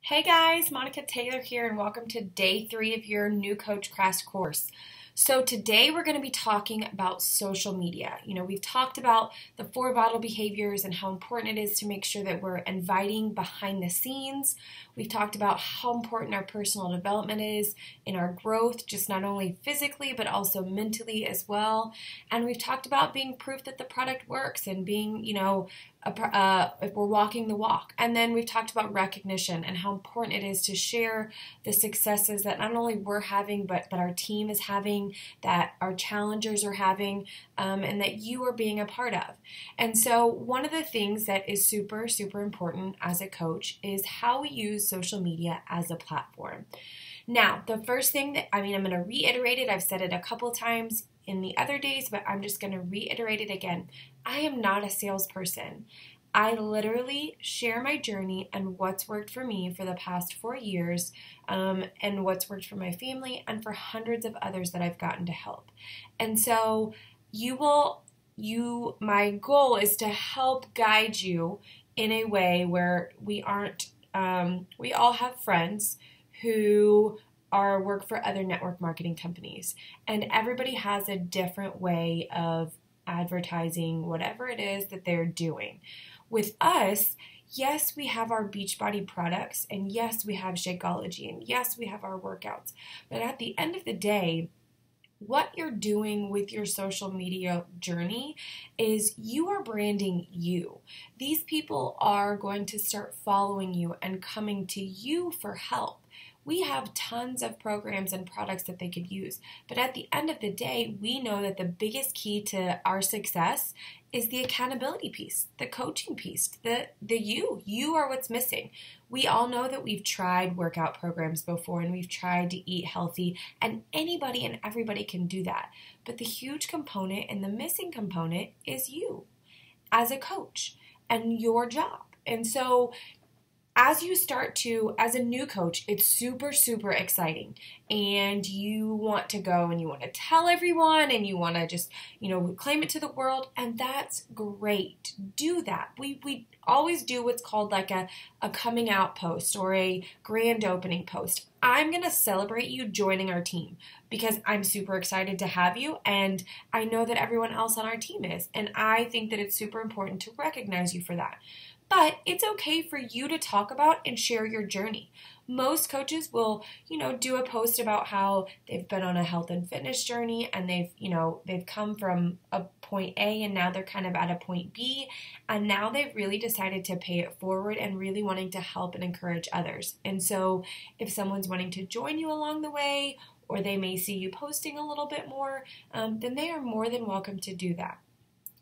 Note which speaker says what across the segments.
Speaker 1: Hey guys, Monica Taylor here, and welcome to day 3 of your new Coach Crash course. So today we're going to be talking about social media. We've talked about the 4 vital behaviors and how important it is to make sure that we're inviting behind the scenes. We've talked about how important our personal development is in our growth, just not only physically, but also mentally as well. And we've talked about being proof that the product works and being, if we're walking the walk. And then we've talked about recognition and how important it is to share the successes that not only we're having, but that our team is having, that our challengers are having, and that you are being a part of. And so one of the things that is super, super important as a coach is how we use social media as a platform. Now, the first thing that, I'm going to reiterate it. I've said it a couple times in the other days, but I'm just going to reiterate it again. I am not a salesperson. I literally share my journey and what's worked for me for the past 4 years, and what's worked for my family and for hundreds of others that I've gotten to help. And so my goal is to help guide you in a way where we all have friends who work for other network marketing companies, and everybody has a different way of advertising whatever it is that they're doing. With us, yes, we have our Beachbody products, and yes, we have Shakeology, and yes, we have our workouts, but at the end of the day, what you're doing with your social media journey is you are branding you. These people are going to start following you and coming to you for help. We have tons of programs and products that they could use, but at the end of the day, we know that the biggest key to our success is the accountability piece, the coaching piece, the you. You are what's missing. We all know that we've tried workout programs before and we've tried to eat healthy, and anybody and everybody can do that. But the huge component and the missing component is you as a coach and your job. And so as a new coach, it's super, super exciting, and you want to go and you want to tell everyone and you want to just, claim it to the world, and that's great. Do that. We always do what's called like a coming out post or a grand opening post. I'm going to celebrate you joining our team because I'm super excited to have you, and I know that everyone else on our team is, and I think that it's super important to recognize you for that. But it's okay for you to talk about and share your journey. Most coaches will, do a post about how they've been on a health and fitness journey and they've come from a point A and now they're kind of at a point B, and now they've really decided to pay it forward and really wanting to help and encourage others. And so if someone's wanting to join you along the way, or they may see you posting a little bit more, then they are more than welcome to do that.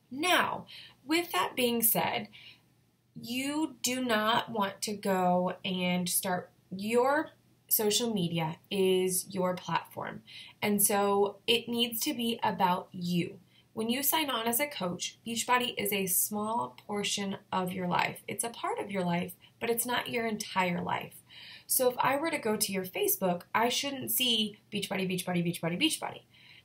Speaker 1: Now, with that being said, you do not want to go and start. Your social media is your platform, and so it needs to be about you. When you sign on as a coach, Beachbody is a small portion of your life. It's a part of your life, but it's not your entire life. So if I were to go to your Facebook, I shouldn't see Beachbody, Beachbody, Beachbody, Beachbody.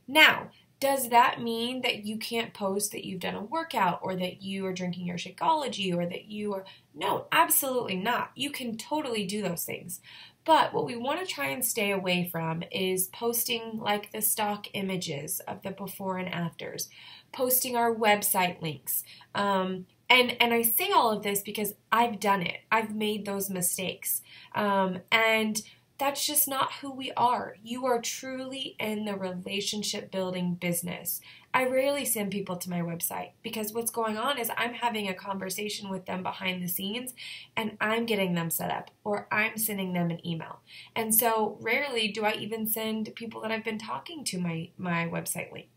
Speaker 1: Now, does that mean that you can't post that you've done a workout, or that you are drinking your Shakeology, or that you are... No, absolutely not. You can totally do those things. But what we want to try and stay away from is posting like the stock images of the before and afters, posting our website links. And I say all of this because I've done it. I've made those mistakes. And that's just not who we are. You are truly in the relationship building business. I rarely send people to my website because what's going on is I'm having a conversation with them behind the scenes, and I'm getting them set up, or I'm sending them an email. And so rarely do I even send people that I've been talking to my website link.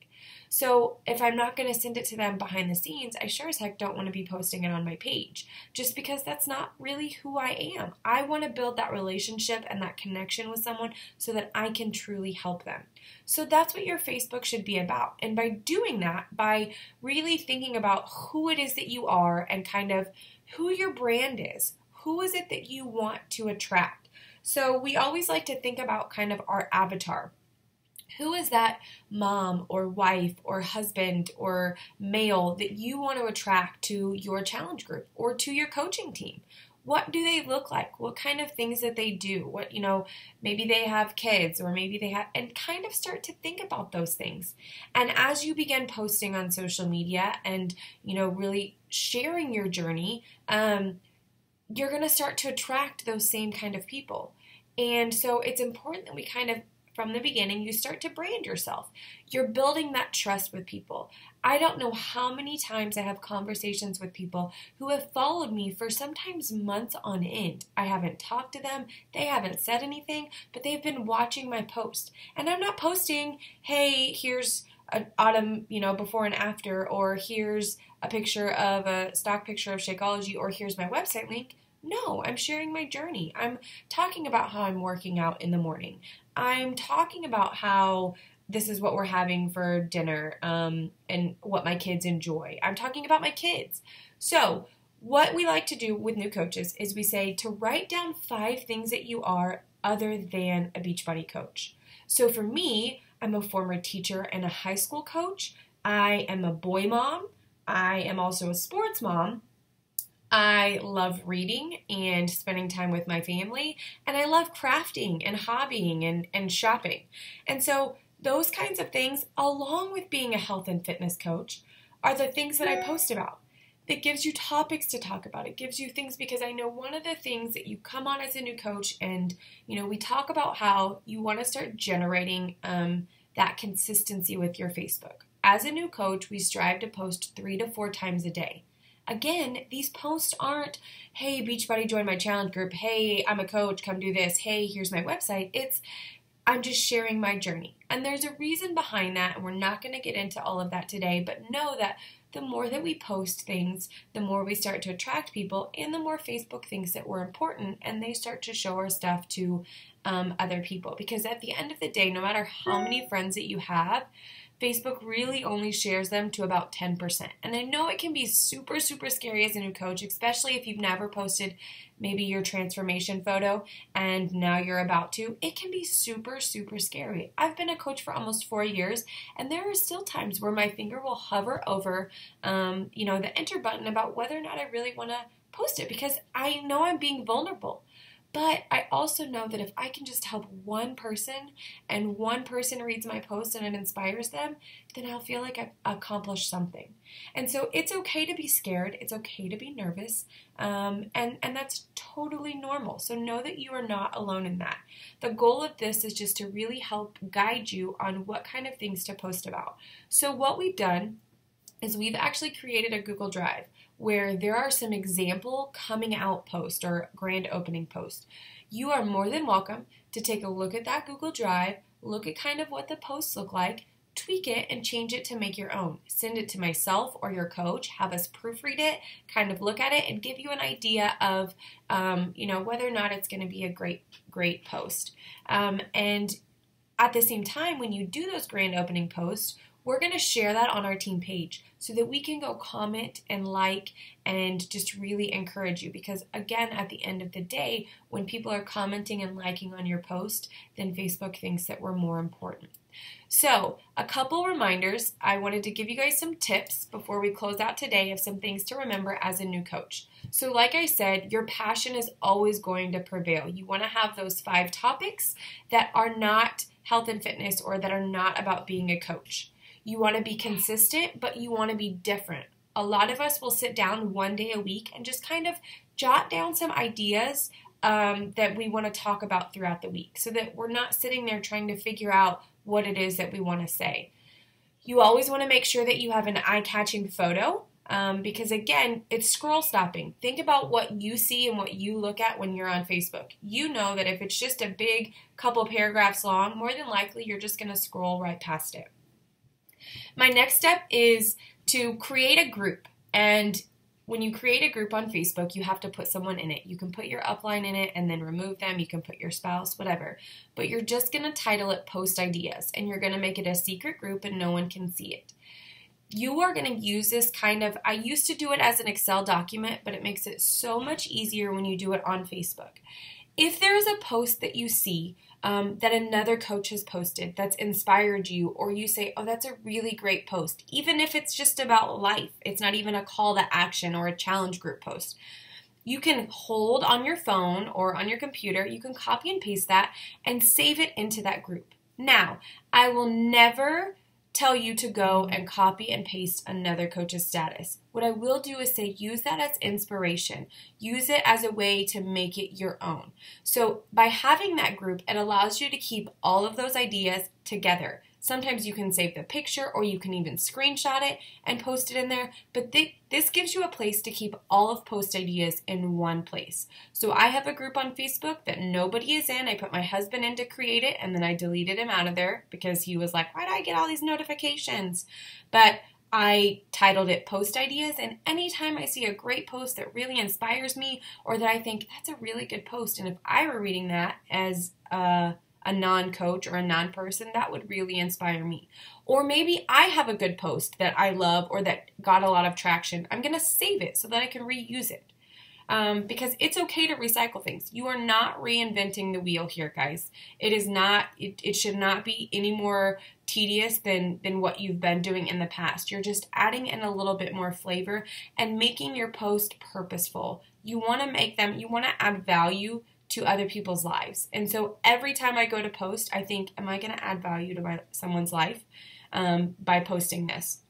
Speaker 1: So if I'm not going to send it to them behind the scenes, I sure as heck don't want to be posting it on my page, just because that's not really who I am. I want to build that relationship and that connection with someone so that I can truly help them. So that's what your Facebook should be about. And by doing that, by really thinking about who it is that you are and kind of who your brand is, who is it that you want to attract? So we always like to think about kind of our avatar. Who is that mom or wife or husband or male that you want to attract to your challenge group or to your coaching team? What do they look like? What kind of things that they do? What, maybe they have kids or maybe they have, and kind of start to think about those things. And as you begin posting on social media and, really sharing your journey, you're going to start to attract those same kind of people. And so it's important that we kind of, from the beginning, you start to brand yourself. You're building that trust with people. I don't know how many times I have conversations with people who have followed me for sometimes months on end. I haven't talked to them, they haven't said anything, but they've been watching my post. And I'm not posting, hey, here's an autumn, before and after, or here's a picture of a stock picture of Shakeology, or here's my website link. No, I'm sharing my journey. I'm talking about how I'm working out in the morning. I'm talking about how this is what we're having for dinner, and what my kids enjoy. I'm talking about my kids. So what we like to do with new coaches is we say to write down 5 things that you are other than a Beachbody coach. So for me, I'm a former teacher and a high school coach. I am a boy mom. I am also a sports mom. I love reading and spending time with my family, and I love crafting and hobbying and shopping. And so those kinds of things, along with being a health and fitness coach, are the things that I post about. That gives you topics to talk about. It gives you things, because I know one of the things that you come on as a new coach and, we talk about how you want to start generating that consistency with your Facebook. As a new coach, we strive to post 3 to 4 times a day. Again, these posts aren't, hey, Beachbody, join my challenge group. Hey, I'm a coach, come do this. Hey, here's my website. I'm just sharing my journey. And there's a reason behind that, and we're not going to get into all of that today, but know that the more that we post things, the more we start to attract people, and the more Facebook thinks that we're important, and they start to show our stuff to other people. Because at the end of the day, no matter how many friends that you have, Facebook really only shares them to about 10%. And I know it can be super, super scary as a new coach, especially if you've never posted maybe your transformation photo and now you're about to. It can be super, super scary. I've been a coach for almost 4 years, and there are still times where my finger will hover over, the enter button about whether or not I really want to post it, because I know I'm being vulnerable. But I also know that if I can just help one person, and one person reads my post and it inspires them, then I'll feel like I've accomplished something. And so it's okay to be scared. It's okay to be nervous. And that's totally normal. So know that you are not alone in that. The goal of this is just to really help guide you on what kind of things to post about. So what we've done is we've actually created a Google Drive where there are some example coming out posts or grand opening posts. You are more than welcome to take a look at that Google Drive, look at kind of what the posts look like, tweak it and change it to make your own. Send it to myself or your coach, have us proofread it, kind of look at it and give you an idea of, whether or not it's going to be a great post. And at the same time, when you do those grand opening posts, we're going to share that on our team page so that we can go comment and like and just really encourage you. Because again, at the end of the day, when people are commenting and liking on your post, then Facebook thinks that we're more important. So a couple reminders. I wanted to give you guys some tips before we close out today of some things to remember as a new coach. So like I said, your passion is always going to prevail. You want to have those 5 topics that are not health and fitness or that are not about being a coach. You want to be consistent, but you want to be different. A lot of us will sit down one day a week and just kind of jot down some ideas that we want to talk about throughout the week so that we're not sitting there trying to figure out what it is that we want to say. You always want to make sure that you have an eye-catching photo because, again, it's scroll stopping. Think about what you see and what you look at when you're on Facebook. You know that if it's just a big couple paragraphs long, more than likely you're just going to scroll right past it. My next step is to create a group, and when you create a group on Facebook, you have to put someone in it. You can put your upline in it and then remove them. You can put your spouse, whatever, but you're just going to title it Post Ideas, and you're going to make it a secret group and no one can see it. You are going to use this I used to do it as an Excel document, but it makes it so much easier when you do it on Facebook. If there is a post that you see that another coach has posted that's inspired you, or you say, oh, that's a really great post, even if it's just about life, it's not even a call to action or a challenge group post, you can hold on your phone or on your computer, you can copy and paste that and save it into that group. Now, I will never tell you to go and copy and paste another coach's status. What I will do is say use that as inspiration. Use it as a way to make it your own. So by having that group, it allows you to keep all of those ideas together. Sometimes you can save the picture or you can even screenshot it and post it in there, but this gives you a place to keep all of post ideas in one place. So I have a group on Facebook that nobody is in. I put my husband in to create it and then I deleted him out of there because he was like, why do I get all these notifications? But I titled it Post Ideas, and anytime I see a great post that really inspires me or that I think that's a really good post, and if I were reading that as a non-coach or a non-person, that would really inspire me. Or maybe I have a good post that I love or that got a lot of traction. I'm going to save it so that I can reuse it. Because it's okay to recycle things. You are not reinventing the wheel here, guys. It is not, it should not be any more tedious than what you've been doing in the past. You're just adding in a little bit more flavor and making your post purposeful. You want to make them, you want to add value to other people's lives. And so every time I go to post, I think, am I going to add value to someone's life by posting this?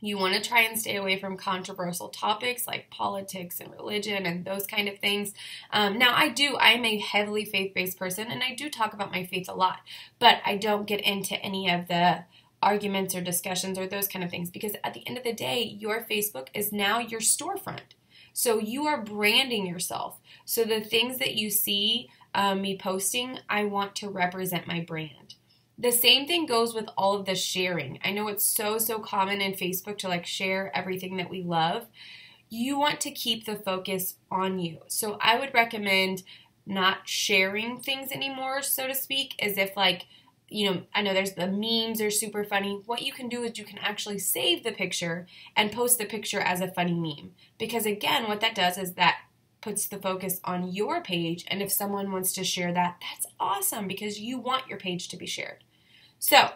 Speaker 1: You want to try and stay away from controversial topics like politics and religion and those kind of things. Now, I'm a heavily faith-based person, and I do talk about my faith a lot, but I don't get into any of the arguments or discussions or those kind of things because at the end of the day, your Facebook is now your storefront. So you are branding yourself. So the things that you see me posting, I want to represent my brand. The same thing goes with all of the sharing. I know it's so common in Facebook to like share everything that we love. You want to keep the focus on you. So I would recommend not sharing things anymore, so to speak, as if like, you know, I know there's the memes are super funny. What you can do is you can actually save the picture and post the picture as a funny meme. Because again, what that does is that puts the focus on your page. And if someone wants to share that, that's awesome because you want your page to be shared. So,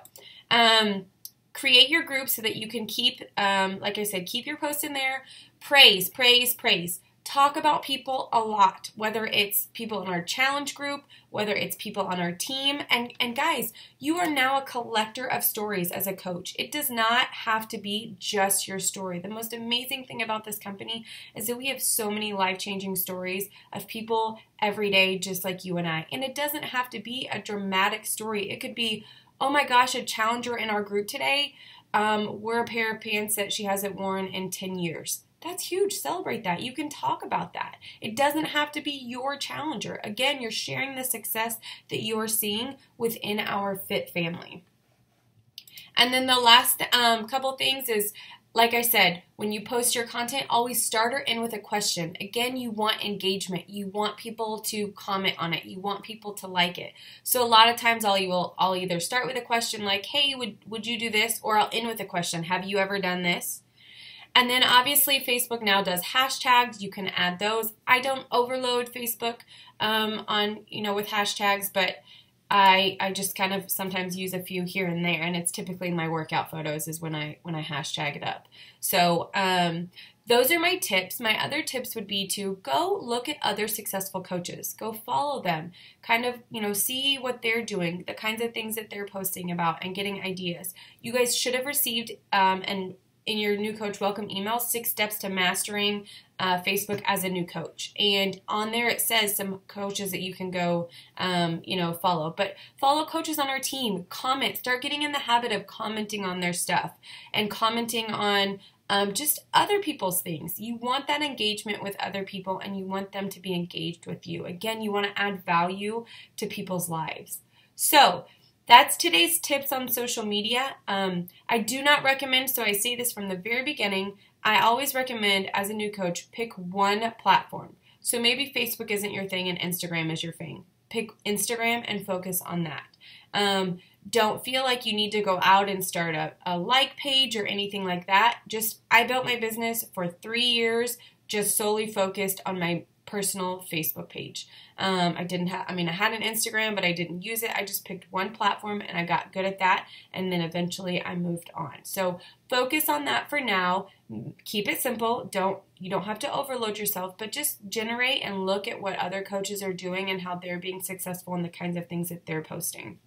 Speaker 1: create your group so that you can keep, like I said, keep your posts in there. Praise, praise, praise. Talk about people a lot, whether it's people in our challenge group, whether it's people on our team. And guys, you are now a collector of stories as a coach. It does not have to be just your story. The most amazing thing about this company is that we have so many life-changing stories of people every day just like you and I. And it doesn't have to be a dramatic story. It could be, oh my gosh, a challenger in our group today wore a pair of pants that she hasn't worn in 10 years. That's huge. Celebrate that. You can talk about that. It doesn't have to be your challenger. Again, you're sharing the success that you are seeing within our Fit family. And then the last couple things is, like I said, when you post your content, always start or end with a question. Again, you want engagement. You want people to comment on it. You want people to like it. So a lot of times I'll either start with a question like, hey, would you do this? Or I'll end with a question, have you ever done this? And then obviously Facebook now does hashtags. You can add those. I don't overload Facebook with hashtags, but I just kind of sometimes use a few here and there, and it's typically my workout photos is when I hashtag it up. So those are my tips. My other tips would be to go look at other successful coaches. Go follow them. Kind of, see what they're doing, the kinds of things that they're posting about and getting ideas. You guys should have received in your new coach welcome email, 6 steps to mastering Facebook as a new coach. And on there it says some coaches that you can go, follow. But follow coaches on our team. Comment. Start getting in the habit of commenting on their stuff and commenting on just other people's things. You want that engagement with other people and you want them to be engaged with you. Again, you want to add value to people's lives. So, that's today's tips on social media. I do not recommend, so I say this from the very beginning, I always recommend as a new coach, pick one platform. So maybe Facebook isn't your thing and Instagram is your thing. Pick Instagram and focus on that. Don't feel like you need to go out and start a like page or anything like that. I built my business for 3 years, just solely focused on my personal Facebook page. I had an Instagram, but I didn't use it. I just picked one platform and I got good at that. And then eventually I moved on. So focus on that for now. Keep it simple. You don't have to overload yourself, but just generate and look at what other coaches are doing and how they're being successful and the kinds of things that they're posting.